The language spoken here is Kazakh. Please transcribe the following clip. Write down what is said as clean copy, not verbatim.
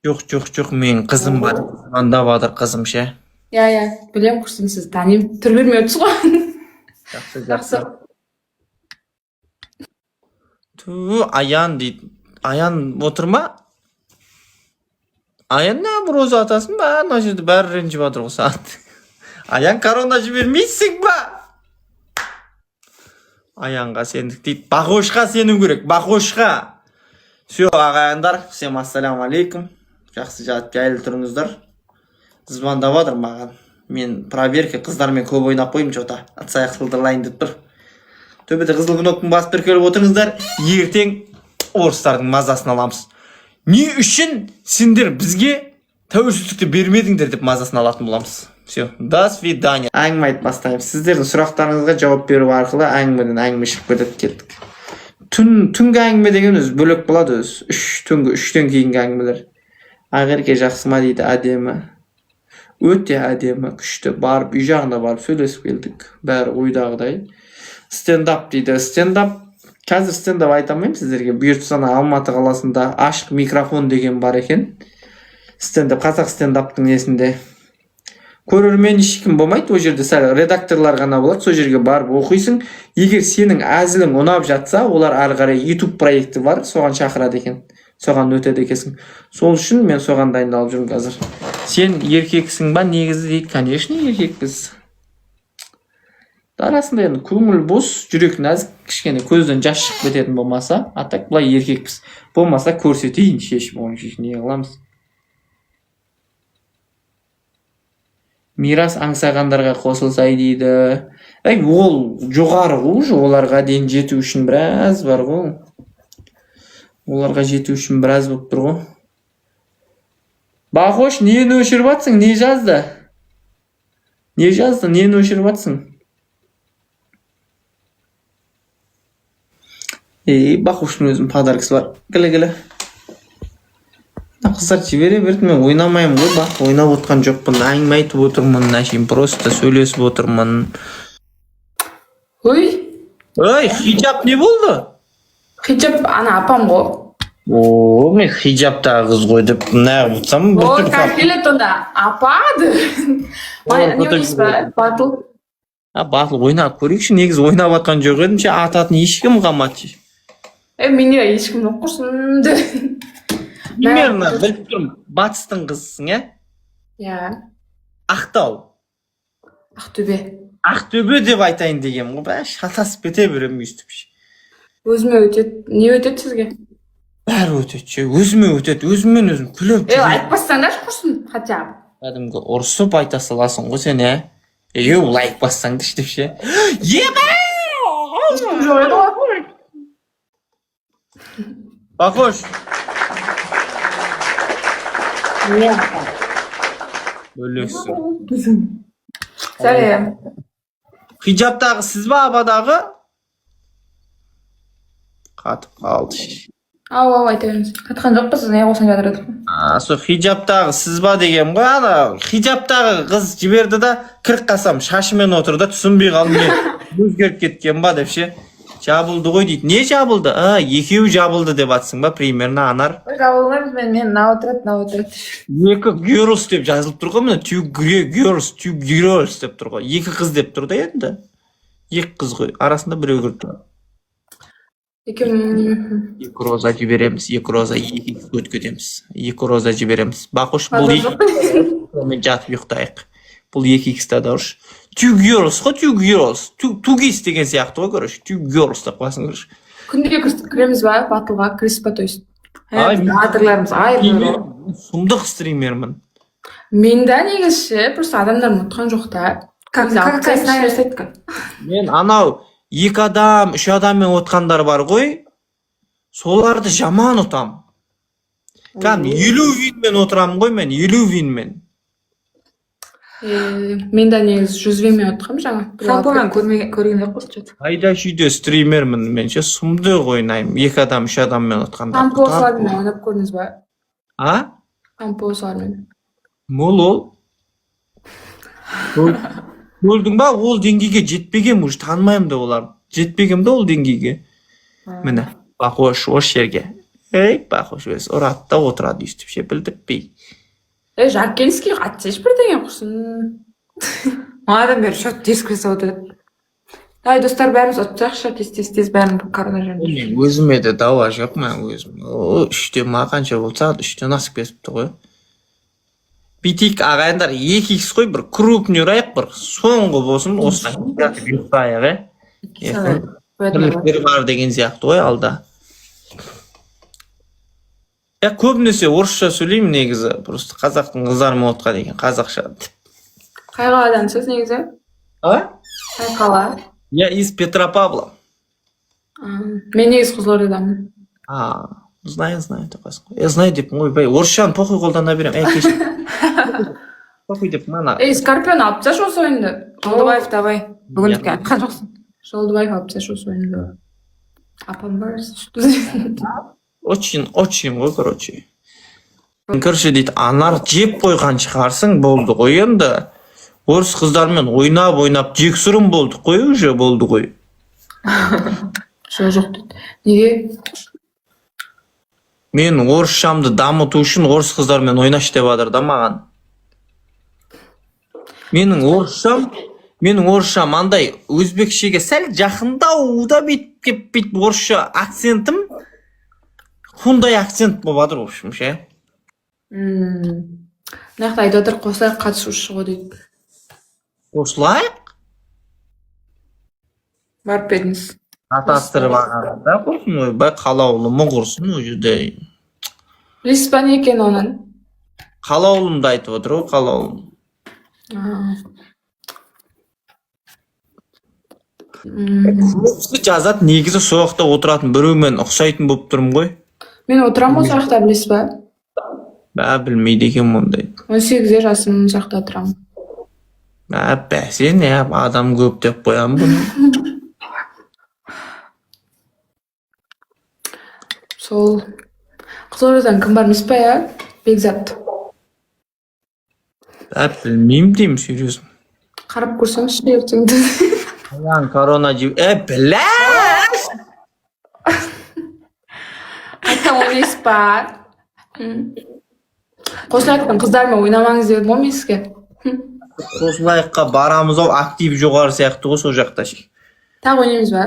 Жоқ, менің қызым бар. Звондап қызым ше. Иә, білем құрсын сіз танимын. Түр бермей отырсыз ғой. Жақсы, Жақсы. Аян дейді. Аян отыр ма? Аян не бір өзі атасын ба? Ана жерде бәрі ренжіп жатыр ғой сағат. Аян корона жібермейсің ба? Аянға сендік дейді. Бақошқа сену керек, бақошқа. Все, ағайындар, всем ассаляму алейкум. Жақсы жатып жайлы тұрыңыздар. Звондап жатыр маған. Мен проверка қыздармен көп ойнап қойым жота. Атсаяқ сылдырлайын деп тұр. Төбеде қызыл кнопканы басып бір келіп отырыңыздар. Ертең орыстардың мазасын аламыз. Не үшін сендер бізге тәуелсіздікті бермедіңдер деп мазасын алатын боламыз. Все, до свидания. Әңгіме айтып бастаймыз. Сіздердің сұрақтарыңызға жауап беру арқылы әңгіме шығып кетіп кеттік. Түнгі әңгіме деген өзі бөлек болады өзі. Үштен кейінгі әңгімелер. Ағерке жақсы ма дейді, әдемі. Өте әдемі, күшті. Барып, үй жағында барып сөйлесіп келдік. Бәрі ойдағыдай. Стендап дейді. Қазір стендап айта алмаймын сіздерге. Бұйыртса Алматы қаласында ашық микрофон деген бар екен. Қазақ стендаптың несінде. Көрермен ешкім болмайды, ол жерде сәл редакторлар ғана болады, сол жерге барып оқисың. Егер сенің әзілің ұнап жатса, олар ары қарай YouTube проекті бар, соған шақырады екен. Соған өтеді екенсің. Сол үшін мен соған дайындалып жүрмін қазір. Сен еркексің ба негізі дейді, конечно, еркекпіз. Арасында енді көңіл бос, жүрек нәзік, кішкене көзден жас шығып кететін болмаса, атак былай еркекпіз. Болмаса көрсетейін, шешім не қыламыз. Мирас аңсағандарға қосылсай дейді. Ол жоғары ғой, оларға дейін жету үшін біраз бар ғой. Оларға жету үшін біраз болып тұр ғой. Бақош, нені өшіріп атсың? Не жазды? Нені өшіріп атсың? Бақоштың өзінің подаркасы бар. Келе. Қыздар жібере берді, мен ойнамайым ғой, бақ, ойнап отқан жоқпын, әңгіме айтып отырмын, әшейін просто сөйлесіп отырмын. Ой, хиджаб не болды? хиджаб ана апам ғой. Мен хиджабтағы қыз ғой деп нағып отырсам. Как келет онда? Апады. Не ойнайсыз ба? Батыл? Батыл ойнап көрейікші, негізі ойнап атқан жоқ едім, ататын ешкім қамат. Мене ешкім жоқ құрсын. Примерно біліп тұрмын, батыстың қызысың, Иә. Ақтау. Ақтөбе деп айтайын деген ғой, шатасып кете беремін өйстіп. Өзіме өтеді. Не өтеді сізге? Бәрі өтеді, өзіме өтеді, өзіммен өзім күліп. Айтпастаңдар құрсын, хотя бы. Кәдімгі ұрысып айта саласың ғой сен, ол айтпастаңды деп ше. Бақош. Бөлесің. Сәлем. Хиджабтағы сіз ба, абадағы? Қатып қалды. Ау, айта беріңіз. Қатқан жоқ біз, не қосан жатыр едік. Сол хиджабтағы сіз ба деген ғой, ана хиджабтағы қыз жіберді да, кіріп қасам, шашымен отырды, түсінбей қалды, өзгеріп кеткен ба деп ше. Жабылды ғой дейді. Не жабылды? Екеуі жабылды деп атсың ба, примерно, Анар? Жабылмаймыз, мен на отырады. Екі girls деп жазылып тұр ғой, міне, two girls деп тұр ғой. Екі қыз деп тұр да енді. Екі қыз ғой, арасында біреу кіріп тұр. Екі роза жібереміз, екі роза өткетеміз. Екі роза жібереміз. Бақош, бұл мен жатып ұйықтайық. Бұл екі икста да ұрш. Two girls ғой, two girls. Two kiss деген сияқты ғой, көріш. Two girls деп қоясың, көріш. Күндіге кіреміз ба, батылға, кіріс ба, то есть. Батырларымыз айырылы. Сұмдық стримермін. Мен да негізше, просто адамдар ұмытқан жоқ та. Мен анау екі адам, үш адаммен отқандар бар ғой, соларды жаман ұтам. Кәдім, 50 винмен отырамын ғой мен, 50 винмен. Мен да негіз 100 винмен отырқам жаңа. Шампумен көрген жоқ қосы жат. Айда шүйде стримермін, мен ше сұмды ойнайым, екі адам, үш адаммен отқандар. Шампуасылармен ойнап көрдіңіз ба? Шампуасылармен. Мол ол. Көрдің ба, ол деңгейге жетпеген, уже танымайым да олар. Жетпеген да ол деңгейге. Міне, бақ ош жерге. бақош өз ұратта отырады үстіп ше білдіртпей. Жаркенский қатсайш бірдеңе құрсын. Манадан бері шот тез кірсе отырады. Ай, достар, бәріміз отырсақшы, тез бәрін корона жөнінде. Өзіме де дауа жоқ, мен өзім. Үште ма қанша болса, үштен асып кесіпті ғой. Битик ағайындар 2x қой, бір крупный ұрайық, бір соңғы болсын, осыны жатып ұйықтайық, Бірліктер бар деген сияқты ғой алда. Көбінесе орысша сөйлеймін негізі, просто қазақтың қыздарым отқа деген қазақша. Қай қаладансыз негізі? Қай қала? Я из Петропавла. Мен негіз Қызылордадамын. Знаю, такасың. Я знаю деп, ойбай, орысшаны похуй қолдана берем. Похуй деп, мана. Скорпион алып тасташы осы ойынды. Жолдыбаев, давай. Бүгін айтқан жоқсың. Жолдыбаев алып тасташы осы ойынды. Апам бар, что? Очень ғой, короче. Короче, дейді, анар жеп қойған шығарсың, болды ғой енді. Орыс қыздармен ойнап жексұрын болдық қой, уже болды ғой. Жоқ дейді. Неге? Мен орысшамды дамыту үшін орыс қыздармен ойнаш деп адыр да маған. Менің орысшам андай өзбекшеге сәл жақындау да бүйтіп орысша акцентім Хундай акцент болбадыр, в общем, ше. Нақты айтып қосылайық қатысушы ғой дейді. Қосылайық? Барып едіңіз. Атастырып ағанда құрсын, ойбай қалаулымы құрсын о жерде. Білесіз ба не екен оның? Қалаулымды айтып отыр ғой, қалаулым. Көбісі жазат негізі соқта отыратын біреумен ұқсайтын болып тұрмын ғой. Мен отырам осы жақта, білесіз ба? Білмейді екен мұндай. 18 жасым жақта отырам. Сен адам көп деп қоям бұны. Сол Қызылордадан кім бар емес па, я? Бекзат. Білмеймін деймін, серьезно. Қарап көрсеңізші ертеңді. Корона жив... Біләш! Айтқан ойнайсыз ба? Қосылайықтың қыздармен ойнамаңыз дедім ғой мен сізге. Қосылайыққа барамыз ау, актив жоғары сияқты ғой сол жақта. Тағы ойнаймыз ба?